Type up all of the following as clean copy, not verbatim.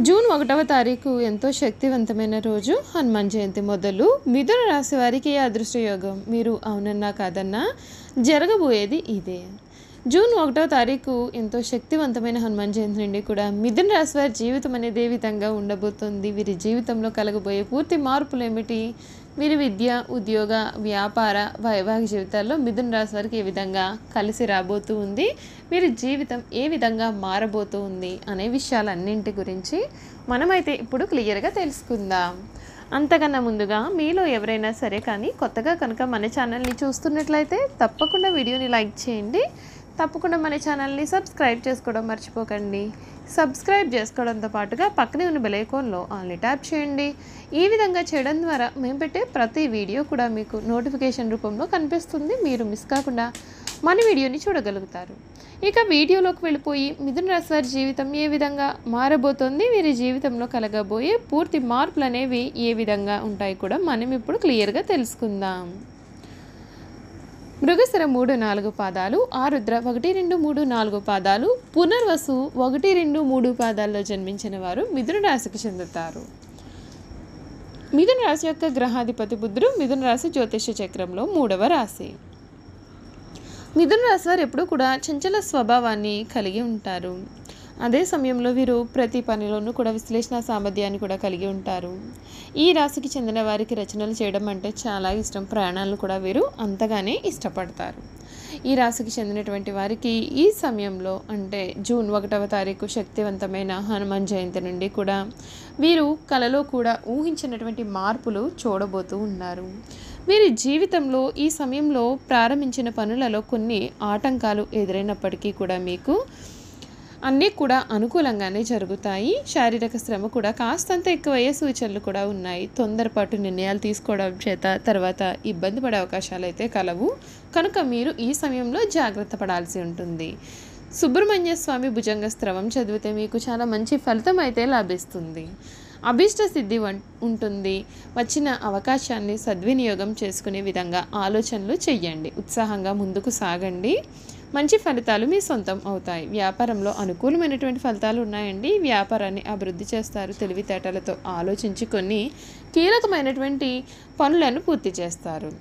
June 1వ తారీఖు ఎంతో శక్తివంతమైన రోజు. హనుమాన్ జయంతి మొదలు మిథున రాశి వారికి అదృష్ట యోగం. మీరు అవునన్నా కాదన్నా జరగబోయేది ఇదే. జూన్ 1వ తారీఖు ఎంతో శక్తివంతమైన హనుమాన్ జయంతి నుండి కూడా మిథున రాశి వారి జీవితం అనేది ఏ విధంగా ఉండబోతుంది, వీరి జీవితంలో కలగబోయే పూర్తి మార్పులు ఏమిటి, వీరి విద్య, ఉద్యోగ, వ్యాపార, వైవాహిక జీవితాల్లో మిథున రాశి వారికి ఏ విధంగా కలిసి రాబోతూ ఉంది, వీరి జీవితం ఏ విధంగా మారబోతూ ఉంది అనే విషయాలన్నింటి గురించి మనమైతే ఇప్పుడు క్లియర్గా తెలుసుకుందాం. అంతకన్నా ముందుగా మీలో ఎవరైనా సరే కానీ కొత్తగా కనుక మన ఛానల్ని చూస్తున్నట్లయితే తప్పకుండా వీడియోని లైక్ చేయండి. తప్పకుండా మన ఛానల్ని సబ్స్క్రైబ్ చేసుకోవడం మర్చిపోకండి. సబ్స్క్రైబ్ చేసుకోవడంతో పాటుగా పక్కనే ఉన్న బెల్ ఐకాన్లో ఆల్ని ట్యాప్ చేయండి. ఈ విధంగా చేయడం ద్వారా మేము పెట్టే ప్రతి వీడియో కూడా మీకు నోటిఫికేషన్ రూపంలో కనిపిస్తుంది. మీరు మిస్ కాకుండా మన వీడియోని చూడగలుగుతారు. ఇక వీడియోలోకి వెళ్ళిపోయి మిథున రాశి వారి జీవితం ఏ విధంగా మారబోతోంది, వీరి జీవితంలో కలగబోయే పూర్తి మార్పులు అనేవి ఏ విధంగా ఉంటాయి కూడా మనం ఇప్పుడు క్లియర్గా తెలుసుకుందాం. మృగశిర 3-4 పాదాలు, ఆరుద్ర 1-2-3-4 పాదాలు, పునర్వసు 1-2-3 పాదాల్లో జన్మించిన వారు మిథున రాశికి చెందుతారు. మిథున రాశి యొక్క గ్రహాధిపతి బుధుడు. మిథున రాశి జ్యోతిష చక్రంలో 3వ రాశి. మిథున రాశి వారు ఎప్పుడూ కూడా చంచల స్వభావాన్ని కలిగి ఉంటారు. అదే సమయంలో వీరు ప్రతి పనిలోనూ కూడా విశ్లేషణ సామర్థ్యాన్ని కూడా కలిగి ఉంటారు. ఈ రాశికి చెందిన వారికి రచనలు చేయడం అంటే చాలా ఇష్టం. ప్రయాణాలను కూడా వీరు అంతగానే ఇష్టపడతారు. ఈ రాశికి చెందినటువంటి వారికి ఈ సమయంలో అంటే జూన్ 1వ తారీఖు శక్తివంతమైన హనుమాన్ జయంతి నుండి కూడా వీరు కలలో కూడా ఊహించినటువంటి మార్పులు చూడబోతూ ఉన్నారు. వీరి జీవితంలో ఈ సమయంలో ప్రారంభించిన పనులలో కొన్ని ఆటంకాలు ఎదురైనప్పటికీ కూడా మీకు అన్నీ కూడా అనుకూలంగానే జరుగుతాయి. శారీరక శ్రమ కూడా కాస్తంత ఎక్కువయ్యే సూచనలు కూడా ఉన్నాయి. తొందరపాటు నిర్ణయాలు తీసుకోవడం చేత తర్వాత ఇబ్బంది పడే అవకాశాలు అయితే కలవు. కనుక మీరు ఈ సమయంలో జాగ్రత్త పడాల్సి ఉంటుంది. సుబ్రహ్మణ్య స్వామి భుజంగ శ్రవం చదివితే మీకు చాలా మంచి ఫలితం అయితే లభిస్తుంది. అభీష్ట సిద్ధి ఉంటుంది. వచ్చిన అవకాశాన్ని సద్వినియోగం చేసుకునే విధంగా ఆలోచనలు చెయ్యండి. ఉత్సాహంగా ముందుకు సాగండి. మంచి ఫలితాలు మీ సొంతం అవుతాయి. వ్యాపారంలో అనుకూలమైనటువంటి ఫలితాలు ఉన్నాయండి. వ్యాపారాన్ని అభివృద్ధి చేస్తారు. తెలివితేటలతో ఆలోచించి కొన్ని కీలకమైనటువంటి పనులను పూర్తి చేస్తారు.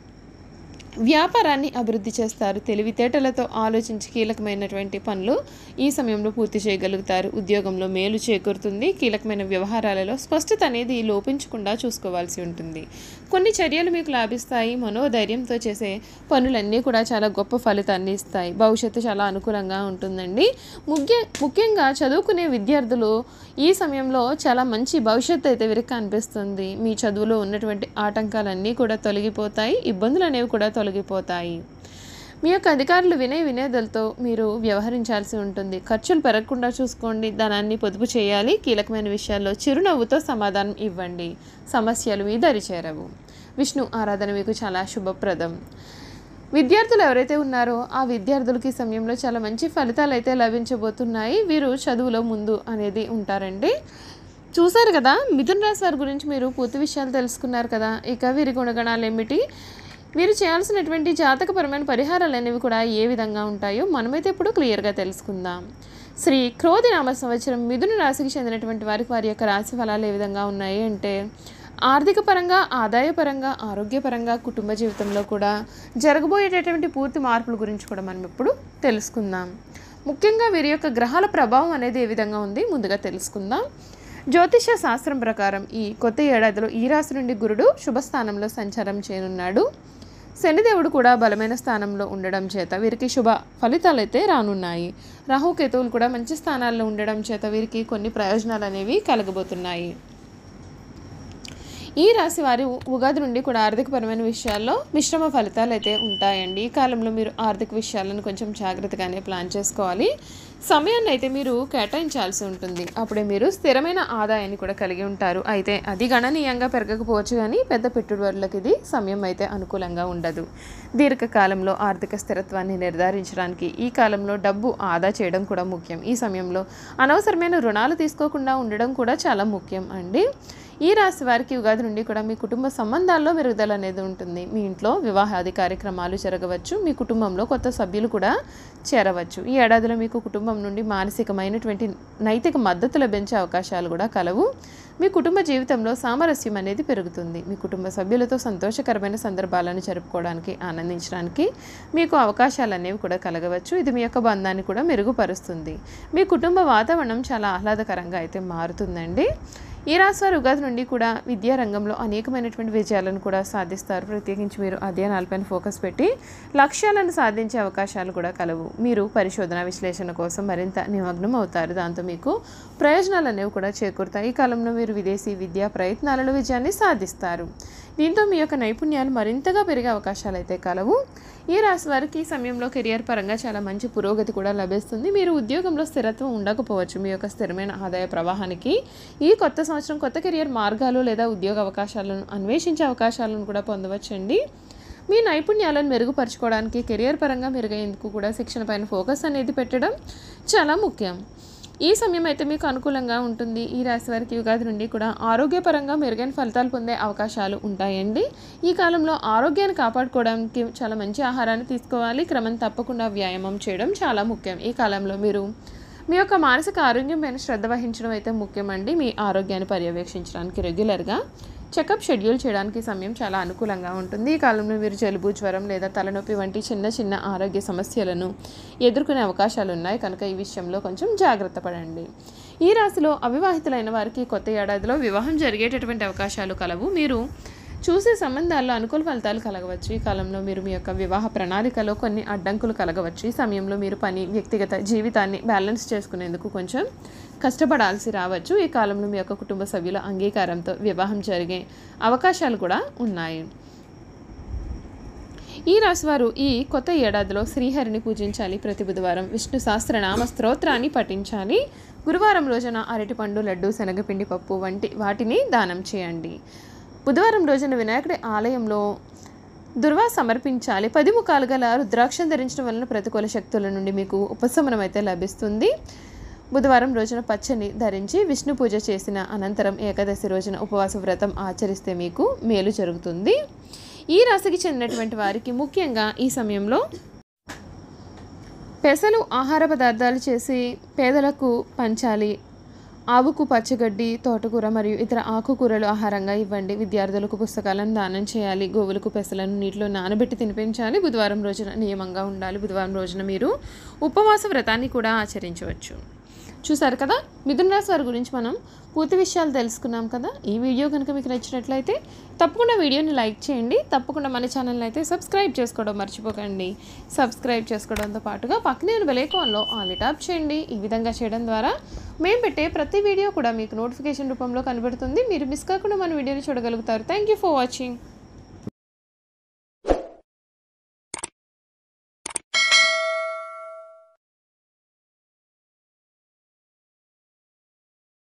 వ్యాపారాన్ని అభివృద్ధి చేస్తారు. తెలివితేటలతో ఆలోచించి కీలకమైనటువంటి పనులు ఈ సమయంలో పూర్తి చేయగలుగుతారు. ఉద్యోగంలో మేలు చేకూరుతుంది. కీలకమైన వ్యవహారాలలో స్పష్టత అనేది లోపించకుండా చూసుకోవాల్సి ఉంటుంది. కొన్ని చర్యలు మీకు లాభిస్తాయి. మనోధైర్యంతో చేసే పనులన్నీ కూడా చాలా గొప్ప ఫలితాన్ని ఇస్తాయి. భవిష్యత్తు చాలా అనుకూలంగా ఉంటుందండి. ముఖ్యంగా చదువుకునే విద్యార్థులు ఈ సమయంలో చాలా మంచి భవిష్యత్తు అయితే వీరికి కనిపిస్తుంది. మీ చదువులో ఉన్నటువంటి ఆటంకాలన్నీ కూడా తొలగిపోతాయి. ఇబ్బందులు అనేవి కూడా తొలగిపోతాయి. మీ యొక్క అధికారులు వినేదలతో మీరు వ్యవహరించాల్సి ఉంటుంది. ఖర్చులు పెరగకుండా చూసుకోండి. ధనాన్ని పొదుపు చేయాలి. కీలకమైన విషయాల్లో చిరునవ్వుతో సమాధానం ఇవ్వండి. సమస్యలు మీ దరి చేరవు. విష్ణు ఆరాధన మీకు చాలా శుభప్రదం. విద్యార్థులు ఎవరైతే ఉన్నారో ఆ విద్యార్థులకి ఈ సమయంలో చాలా మంచి ఫలితాలు అయితే లభించబోతున్నాయి. వీరు చదువులో ముందు అనేది ఉంటారండి. చూసారు కదా, మిథున రాశి వారి గురించి మీరు పూర్తి విషయాలు తెలుసుకున్నారు కదా. ఇక వీరి గుణగణాలు ఏమిటి, వీరు చేయాల్సినటువంటి జాతకపరమైన పరిహారాలు అనేవి కూడా ఏ విధంగా ఉంటాయో మనమైతే ఇప్పుడు క్లియర్గా తెలుసుకుందాం. శ్రీ క్రోధినామ సంవత్సరం మిథున రాశికి చెందినటువంటి వారికి వారి యొక్క రాశి ఫలాలు ఏ విధంగా ఉన్నాయి అంటే, ఆర్థిక పరంగా, ఆదాయపరంగా, ఆరోగ్యపరంగా, కుటుంబ జీవితంలో కూడా జరగబోయేటటువంటి పూర్తి మార్పుల గురించి కూడా మనం ఇప్పుడు తెలుసుకుందాం. ముఖ్యంగా వీరి యొక్క గ్రహాల ప్రభావం అనేది ఏ విధంగా ఉంది ముందుగా తెలుసుకుందాం. జ్యోతిష శాస్త్రం ప్రకారం ఈ కొత్త ఏడాదిలో ఈ రాశి నుండి గురుడు శుభస్థానంలో సంచారం చేయనున్నాడు. శనిదేవుడు కూడా బలమైన స్థానంలో ఉండడం చేత వీరికి శుభ ఫలితాలు అయితే రానున్నాయి. రాహుకేతువులు కూడా మంచి స్థానాల్లో ఉండడం చేత వీరికి కొన్ని ప్రయోజనాలు అనేవి కలగబోతున్నాయి. ఈ రాశి వారు ఉగాది నుండి కూడా ఆర్థికపరమైన విషయాల్లో మిశ్రమ ఫలితాలు అయితే ఉంటాయండి. ఈ కాలంలో మీరు ఆర్థిక విషయాలను కొంచెం జాగ్రత్తగానే ప్లాన్ చేసుకోవాలి. సమయాన్ని అయితే మీరు కేటాయించాల్సి ఉంటుంది. అప్పుడే మీరు స్థిరమైన ఆదాయాన్ని కూడా కలిగి ఉంటారు. అయితే అది గణనీయంగా పెరగకపోవచ్చు, కానీ పెద్ద పెట్టుబడులకు ఇది సమయం అయితే అనుకూలంగా ఉండదు. దీర్ఘకాలంలో ఆర్థిక స్థిరత్వాన్ని నిర్ధారించడానికి ఈ కాలంలో డబ్బు ఆదా చేయడం కూడా ముఖ్యం. ఈ సమయంలో అనవసరమైన రుణాలు తీసుకోకుండా ఉండడం కూడా చాలా ముఖ్యం అండి. ఈ రాశి వారికి ఉగాది నుండి కూడా మీ కుటుంబ సంబంధాల్లో మెరుగుదల అనేది ఉంటుంది. మీ ఇంట్లో వివాహాది కార్యక్రమాలు జరగవచ్చు. మీ కుటుంబంలో కొత్త సభ్యులు కూడా చేరవచ్చు. ఈ ఏడాదిలో మీకు కుటుంబం నుండి మానసికమైనటువంటి నైతిక మద్దతు లభించే అవకాశాలు కూడా కలవు. మీ కుటుంబ జీవితంలో సామరస్యం అనేది పెరుగుతుంది. మీ కుటుంబ సభ్యులతో సంతోషకరమైన సందర్భాలను జరుపుకోవడానికి, ఆనందించడానికి మీకు అవకాశాలు అనేవి కూడా కలగవచ్చు. ఇది మీ యొక్క బంధాన్ని కూడా మెరుగుపరుస్తుంది. మీ కుటుంబ వాతావరణం చాలా ఆహ్లాదకరంగా అయితే మారుతుందండి. ఈ రాశి వారు ఉగాది నుండి కూడా విద్యా రంగంలో అనేకమైనటువంటి విజయాలను కూడా సాధిస్తారు. ప్రత్యేకించి మీరు అధ్యయనాలపైన ఫోకస్ పెట్టి లక్ష్యాలను సాధించే అవకాశాలు కూడా కలవు. మీరు పరిశోధన విశ్లేషణ కోసం మరింత నిమగ్నం అవుతారు. దాంతో మీకు ప్రయోజనాలు అనేవి కూడా చేకూరుతాయి. ఈ కాలంలో మీరు విదేశీ విద్యా ప్రయత్నాలలో విజయాన్ని సాధిస్తారు. దీంతో మీ యొక్క నైపుణ్యాలు మరింతగా పెరిగే అవకాశాలు అయితే కలవు. ఈ రాశి వారికి ఈ సమయంలో కెరియర్ పరంగా చాలా మంచి పురోగతి కూడా లభిస్తుంది. మీరు ఉద్యోగంలో స్థిరత్వం ఉండకపోవచ్చు. మీ యొక్క స్థిరమైన ఆదాయ ప్రవాహానికి ఈ కొత్త సంవత్సరం కొత్త కెరియర్ మార్గాలు లేదా ఉద్యోగ అవకాశాలను అన్వేషించే అవకాశాలను కూడా పొందవచ్చండి. మీ నైపుణ్యాలను మెరుగుపరచుకోవడానికి, కెరియర్ పరంగా మెరుగయ్యేందుకు కూడా శిక్షణ పైన ఫోకస్ అనేది పెట్టడం చాలా ముఖ్యం. ఈ సమయం అయితే మీకు అనుకూలంగా ఉంటుంది. ఈ రాశి వారికి ఉగాది నుండి కూడా ఆరోగ్యపరంగా మెరుగైన ఫలితాలు పొందే అవకాశాలు ఉంటాయండి. ఈ కాలంలో ఆరోగ్యాన్ని కాపాడుకోవడానికి చాలా మంచి ఆహారాన్ని తీసుకోవాలి. క్రమం తప్పకుండా వ్యాయామం చేయడం చాలా ముఖ్యం. ఈ కాలంలో మీరు మీ యొక్క మానసిక ఆరోగ్యం పైన శ్రద్ధ వహించడం అయితే ముఖ్యమండి. మీ ఆరోగ్యాన్ని పర్యవేక్షించడానికి రెగ్యులర్గా చెకప్ షెడ్యూల్ చేయడానికి సమయం చాలా అనుకూలంగా ఉంటుంది. ఈ కాలంలో మీరు జలుబు, జ్వరం లేదా తలనొప్పి వంటి చిన్న చిన్న ఆరోగ్య సమస్యలను ఎదుర్కొనే అవకాశాలు ఉన్నాయి. కనుక ఈ విషయంలో కొంచెం జాగ్రత్త పడండి. ఈ రాశిలో అవివాహితులైన వారికి కొత్త ఏడాదిలో వివాహం జరిగేటటువంటి అవకాశాలు కలవు. మీరు చూసే సంబంధాల్లో అనుకూల ఫలితాలు కలగవచ్చు. ఈ కాలంలో మీరు మీ యొక్క వివాహ ప్రణాళికలో కొన్ని అడ్డంకులు కలగవచ్చు. ఈ సమయంలో మీరు పని, వ్యక్తిగత జీవితాన్ని బ్యాలెన్స్ చేసుకునేందుకు కొంచెం కష్టపడాల్సి రావచ్చు. ఈ కాలంలో మీ యొక్క కుటుంబ సభ్యుల అంగీకారంతో వివాహం జరిగే అవకాశాలు కూడా ఉన్నాయి. ఈ రాశివారు ఈ కొత్త ఏడాదిలో శ్రీహరిని పూజించాలి. ప్రతి బుధవారం విష్ణు సహస్రనామ స్తోత్రాన్ని పఠించాలి. గురువారం రోజున అరటిపండు, లడ్డు, శనగపిండి పప్పు వంటి వాటిని దానం చేయండి. బుధవారం రోజున వినాయకుడి ఆలయంలో దుర్వా సమర్పించాలి. 10 ముఖాలు గల రుద్రాక్షం ధరించడం వలన ప్రతికూల శక్తుల నుండి మీకు ఉపశమనం అయితే లభిస్తుంది. బుధవారం రోజున పచ్చని ధరించి విష్ణు పూజ చేసిన అనంతరం ఏకాదశి రోజున ఉపవాస వ్రతం ఆచరిస్తే మీకు మేలు జరుగుతుంది. ఈ రాశికి చెందినటువంటి వారికి ముఖ్యంగా ఈ సమయంలో పెసలు ఆహార పదార్థాలు చేసి పేదలకు పంచాలి. ఆవుకు పచ్చగడ్డి, తోటకూర మరియు ఇతర ఆకుకూరలు ఆహారంగా ఇవ్వండి. విద్యార్థులకు పుస్తకాలను దానం చేయాలి. గోవులకు పెసలను నీటిలో నానబెట్టి తినిపించాలి. బుధవారం రోజున నియమంగా ఉండాలి. బుధవారం రోజున మీరు ఉపవాస వ్రతాన్ని కూడా ఆచరించవచ్చు. చూసారు కదా, మిథున రాశి వారి గురించి మనం పూర్తి విషయాలు తెలుసుకున్నాం కదా. ఈ వీడియో కనుక మీకు నచ్చినట్లయితే తప్పకుండా వీడియోని లైక్ చేయండి. తప్పకుండా మన ఛానల్ని అయితే సబ్స్క్రైబ్ చేసుకోవడం మర్చిపోకండి. సబ్స్క్రైబ్ చేసుకోవడంతో పాటుగా పక్కనే బెల్ ఐకాన్లో ఆల్ ట్యాప్ చేయండి. ఈ విధంగా చేయడం ద్వారా మేము పెట్టే ప్రతి వీడియో కూడా మీకు నోటిఫికేషన్ రూపంలో కనబడుతుంది. మీరు మిస్ కాకుండా మన వీడియోని చూడగలుగుతారు. Thank you for watching.